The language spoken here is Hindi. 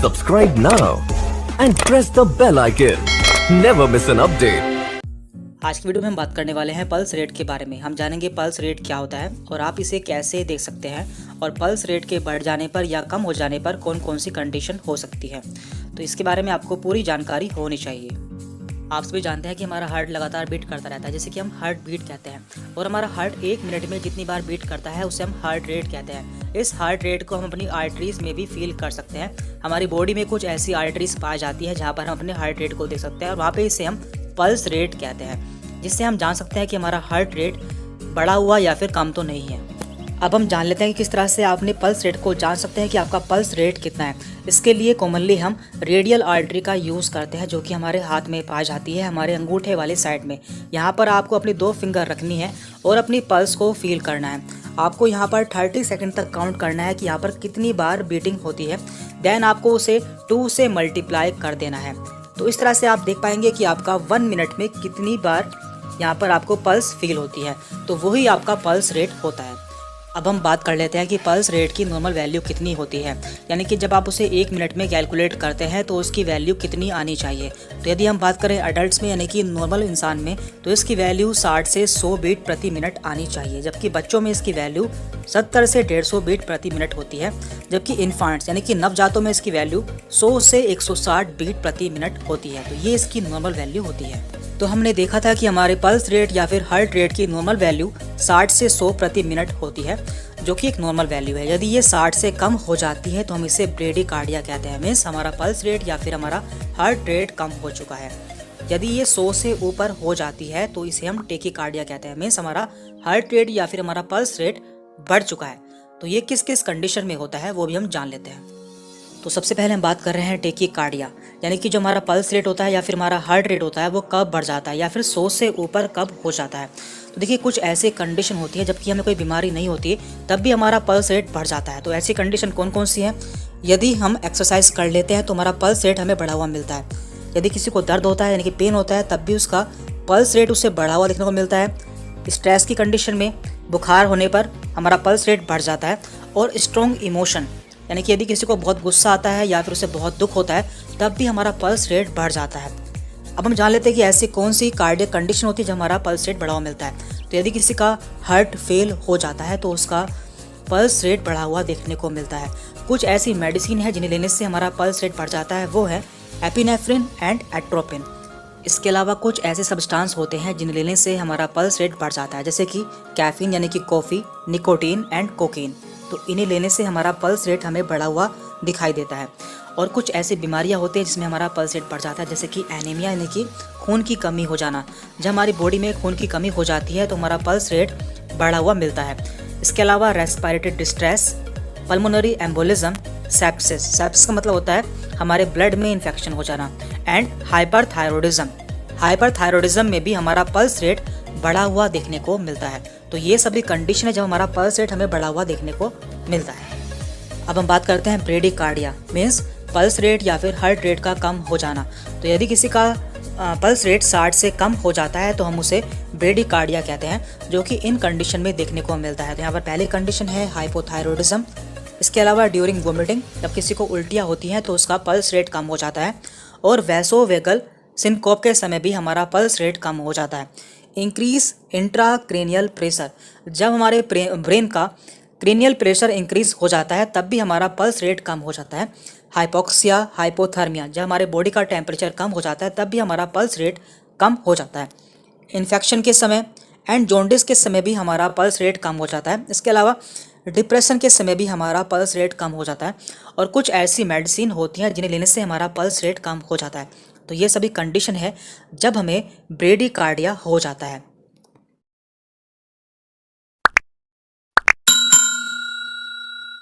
Subscribe now and press the bell icon. Never miss an update. आज की वीडियो में हम बात करने वाले हैं पल्स रेट के बारे में। हम जानेंगे पल्स रेट क्या होता है और आप इसे कैसे देख सकते हैं और पल्स रेट के बढ़ जाने पर या कम हो जाने पर कौन कौन सी कंडीशन हो सकती है। तो इसके बारे में आपको पूरी जानकारी होनी चाहिए। आप सभी जानते हैं कि हमारा हार्ट लगातार बीट करता रहता है, जैसे कि हम हार्ट बीट कहते हैं, और हमारा हार्ट 1 मिनट में जितनी बार बीट करता है उसे हम हार्ट रेट कहते हैं। इस हार्ट रेट को हम अपनी आर्टरीज में भी फील कर सकते हैं। हमारी बॉडी में कुछ ऐसी आर्टरीज पाई जाती है जहाँ पर हम अपने हार्ट रेट को देख सकते हैं और वहाँ पे इसे हम पल्स रेट कहते हैं, जिससे हम जान सकते हैं कि हमारा हार्ट रेट बढ़ा हुआ या फिर कम तो नहीं है। अब हम जान लेते हैं कि किस तरह से आप अपने पल्स रेट को जान सकते हैं कि आपका पल्स रेट कितना है। इसके लिए कॉमनली हम रेडियल आर्टरी का यूज़ करते हैं, जो कि हमारे हाथ में पाई जाती है, हमारे अंगूठे वाले साइड में। यहाँ पर आपको अपनी 2 फिंगर रखनी है और अपनी पल्स को फील करना है। आपको यहाँ पर 30 सेकंड तक काउंट करना है कि यहाँ पर कितनी बार बीटिंग होती है। देन आपको उसे 2 से मल्टीप्लाई कर देना है। तो इस तरह से आप देख पाएंगे कि आपका 1 मिनट में कितनी बार यहाँ पर आपको पल्स फील होती है। तो वही आपका पल्स रेट होता है। अब हम बात कर लेते हैं कि पल्स रेट की नॉर्मल वैल्यू कितनी होती है, यानी कि जब आप उसे 1 मिनट में कैलकुलेट करते हैं तो उसकी वैल्यू कितनी आनी चाहिए। तो यदि हम बात करें अडल्ट्स में, यानी कि नॉर्मल इंसान में, तो इसकी वैल्यू 60 से 100 बीट प्रति मिनट आनी चाहिए, जबकि बच्चों में इसकी वैल्यू 70 से 150 बीट प्रति मिनट होती है। जबकि इन्फांट्स यानी कि नवजातों में इसकी वैल्यू 100 से 160 बीट प्रति मिनट होती है। तो ये इसकी नॉर्मल वैल्यू होती है। तो हमने देखा था कि हमारे पल्स रेट या फिर हार्ट रेट की नॉर्मल वैल्यू 60 से 100 प्रति मिनट होती है, जो कि एक नॉर्मल वैल्यू है। यदि ये 60 से कम हो जाती है तो हम इसे ब्रेडीकार्डिया कहते हैं, मीन्स हमारा पल्स रेट या फिर हमारा हार्ट रेट कम हो चुका है। यदि ये 100 से ऊपर हो जाती है तो इसे हम टेकीकार्डिया कहते हैं, मीन्स हमारा हार्ट रेट या फिर हमारा पल्स रेट बढ़ चुका है। तो ये किस किस कंडीशन में होता है वो भी हम जान लेते हैं। तो सबसे पहले हम बात कर रहे हैं टेकीकार्डिया, यानी कि जो हमारा पल्स रेट होता है या फिर हमारा हार्ट रेट होता है वो कब बढ़ जाता है या फिर 100 से ऊपर कब हो जाता है। तो देखिए, कुछ ऐसी कंडीशन होती है जबकि हमें कोई बीमारी नहीं होती तब भी हमारा पल्स रेट बढ़ जाता है। तो ऐसी कंडीशन कौन कौन सी है? यदि हम एक्सरसाइज कर लेते हैं तो हमारा पल्स रेट हमें बढ़ा हुआ मिलता है। यदि किसी को दर्द होता है यानी कि पेन होता है तब भी उसका पल्स रेट उससे बढ़ा हुआ देखने को मिलता है। स्ट्रेस की कंडीशन में, बुखार होने पर हमारा पल्स रेट बढ़ जाता है। और स्ट्रॉन्ग इमोशन, यानी कि यदि किसी को बहुत गुस्सा आता है या फिर उसे बहुत दुख होता है तब भी हमारा पल्स रेट बढ़ जाता है। अब हम जान लेते हैं कि ऐसी कौन सी कार्डियक कंडीशन होती है जब हमारा पल्स रेट बढ़ा हुआ मिलता है। तो यदि किसी का हार्ट फेल हो जाता है तो उसका पल्स रेट बढ़ा हुआ देखने को मिलता है। कुछ ऐसी मेडिसिन है जिन्हें लेने से हमारा पल्स रेट बढ़ जाता है, वो है एपिनेफ्रिन एंड एट्रोपिन। इसके अलावा कुछ ऐसे सब्सटेंस होते हैं जिन्हें लेने से हमारा पल्स रेट बढ़ जाता है, जैसे कि कैफीन यानी कि कॉफ़ी, निकोटीन एंड कोकीन। तो इन्हें लेने से हमारा पल्स रेट हमें बढ़ा हुआ दिखाई देता है। और कुछ ऐसी बीमारियां होती हैं जिसमें हमारा पल्स रेट बढ़ जाता है, जैसे कि एनीमिया यानी कि खून की कमी हो जाना। जब हमारी बॉडी में खून की कमी हो जाती है तो हमारा पल्स रेट बढ़ा हुआ मिलता है। इसके अलावा respiratory distress, pulmonary embolism, sepsis, sepsis का मतलब होता है हमारे ब्लड में इन्फेक्शन हो जाना, एंड हाइपरथायरॉयडिज्म। हाइपरथायरॉयडिज्म में भी हमारा पल्स रेट बढ़ा हुआ देखने को मिलता है। तो ये सभी कंडीशन है जब हमारा पल्स रेट हमें बढ़ा हुआ देखने को मिलता है। अब हम बात करते हैं ब्रेडीकार्डिया, मीन्स पल्स रेट या फिर हार्ट रेट का कम हो जाना। तो यदि किसी का पल्स रेट 60 से कम हो जाता है तो हम उसे ब्रेडीकार्डिया कहते हैं, जो कि इन कंडीशन में देखने को मिलता है। तो यहाँ पर पहली कंडीशन है हाइपोथायरॉयडिज्म। इसके अलावा ड्यूरिंग वोमिटिंग, जब किसी को उल्टियाँ होती हैं तो उसका पल्स रेट कम हो जाता है। और वैसोवेगल सिनकोप के समय भी हमारा पल्स रेट कम हो जाता है। इंक्रीज इंट्राक्रेनियल प्रेशर, जब हमारे ब्रेन का क्रेनियल प्रेशर इंक्रीज हो जाता है तब भी हमारा पल्स रेट कम हो जाता है। हाइपोक्सिया, हाइपोथर्मिया, जब हमारे बॉडी का टेम्परेचर कम हो जाता है तब भी हमारा पल्स रेट कम हो जाता है। इन्फेक्शन के समय एंड जॉन्डिस के समय भी हमारा पल्स रेट कम हो जाता है। इसके अलावा डिप्रेशन के समय भी हमारा पल्स रेट कम हो जाता है। और कुछ ऐसी मेडिसिन होती हैं जिन्हें लेने से हमारा पल्स रेट कम हो जाता है। तो ये सभी कंडीशन है जब हमें ब्रेडीकार्डिया हो जाता है।